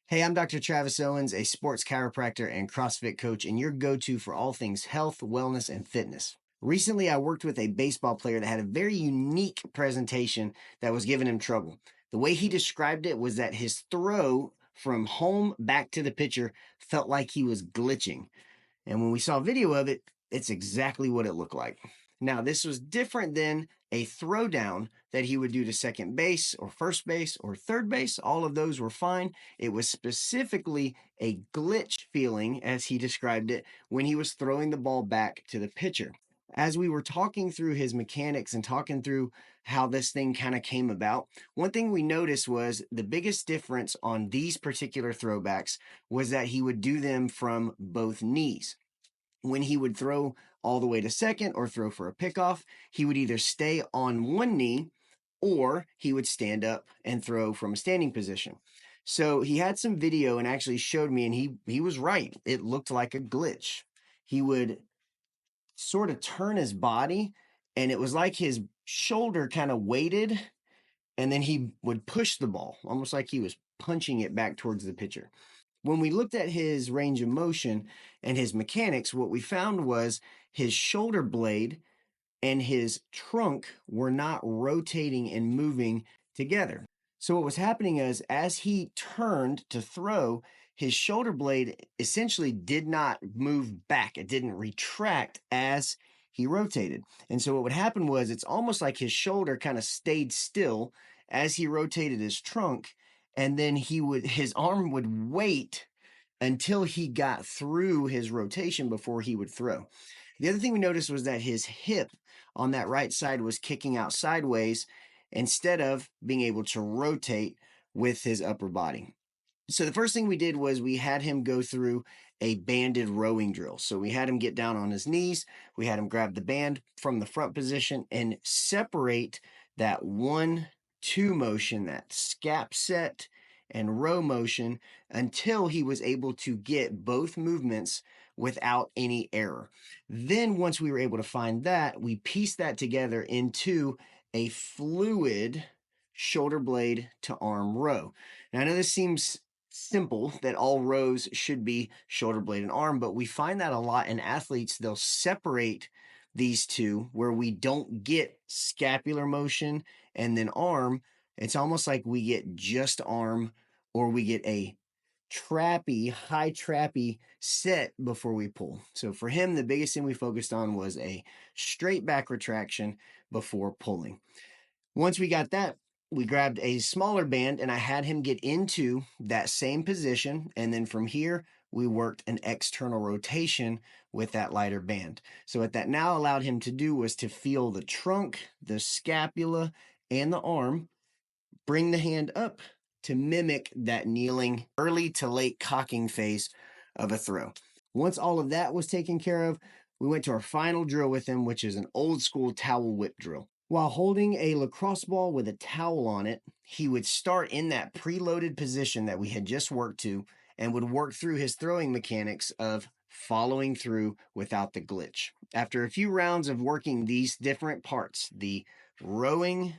Hey, I'm Dr. Travis Owens, a sports chiropractor and CrossFit coach, and your go to for all things health, wellness, and fitness. Recently, I worked with a baseball player that had a very unique presentation that was giving him trouble. The way he described it was that his throw from home back to the pitcher felt like he was glitching. And when we saw video of it, it's exactly what it looked like. Now, this was different than a throwdown that he would do to second base or first base or third base. All of those were fine. It was specifically a glitch feeling, as he described it, when he was throwing the ball back to the pitcher. As we were talking through his mechanics and talking through how this thing kind of came about, one thing we noticed was the biggest difference on these particular throwbacks was that he would do them from both knees. When he would throw all the way to second or throw for a pickoff, he would either stay on one knee or he would stand up and throw from a standing position. So he had some video and actually showed me, and he was right. It looked like a glitch. He would sort of turn his body, and it was like his shoulder kind of weighted, and then he would push the ball, almost like he was punching it back towards the pitcher. When we looked at his range of motion and his mechanics, what we found was his shoulder blade and his trunk were not rotating and moving together. So what was happening is, as he turned to throw, his shoulder blade essentially did not move back. It didn't retract as he rotated. And so what would happen was, it's almost like his shoulder kind of stayed still as he rotated his trunk, and then his arm would wait until he got through his rotation before he would throw. The other thing we noticed was that his hip on that right side was kicking out sideways instead of being able to rotate with his upper body. So the first thing we did was we had him go through a banded rowing drill. So we had him get down on his knees. We had him grab the band from the front position and separate that 1-2 motion, that scap set and row motion, until he was able to get both movements without any error. Then once we were able to find that, we pieced that together into a fluid shoulder blade to arm row. Now I know this seems simple, that all rows should be shoulder blade and arm, but we find that a lot in athletes. They'll separate these two where we don't get scapular motion and then arm. It's almost like we get just arm, or we get a high trappy set before we pull. So for him, the biggest thing we focused on was a straight back retraction before pulling. Once we got that, we grabbed a smaller band and I had him get into that same position. And then from here, we worked an external rotation with that lighter band. So what that now allowed him to do was to feel the trunk, the scapula, and the arm, bring the hand up to mimic that kneeling, early to late cocking phase of a throw. Once all of that was taken care of, we went to our final drill with him, which is an old school towel whip drill. While holding a lacrosse ball with a towel on it, he would start in that preloaded position that we had just worked to and would work through his throwing mechanics of following through without the glitch. After a few rounds of working these different parts, the rowing,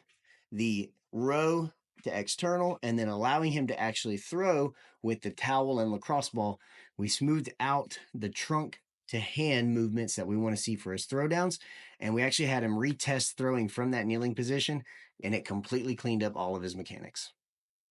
the row to external, and then allowing him to actually throw with the towel and lacrosse ball, we smoothed out the trunk to hand movements that we want to see for his throwdowns. And we actually had him retest throwing from that kneeling position, and it completely cleaned up all of his mechanics.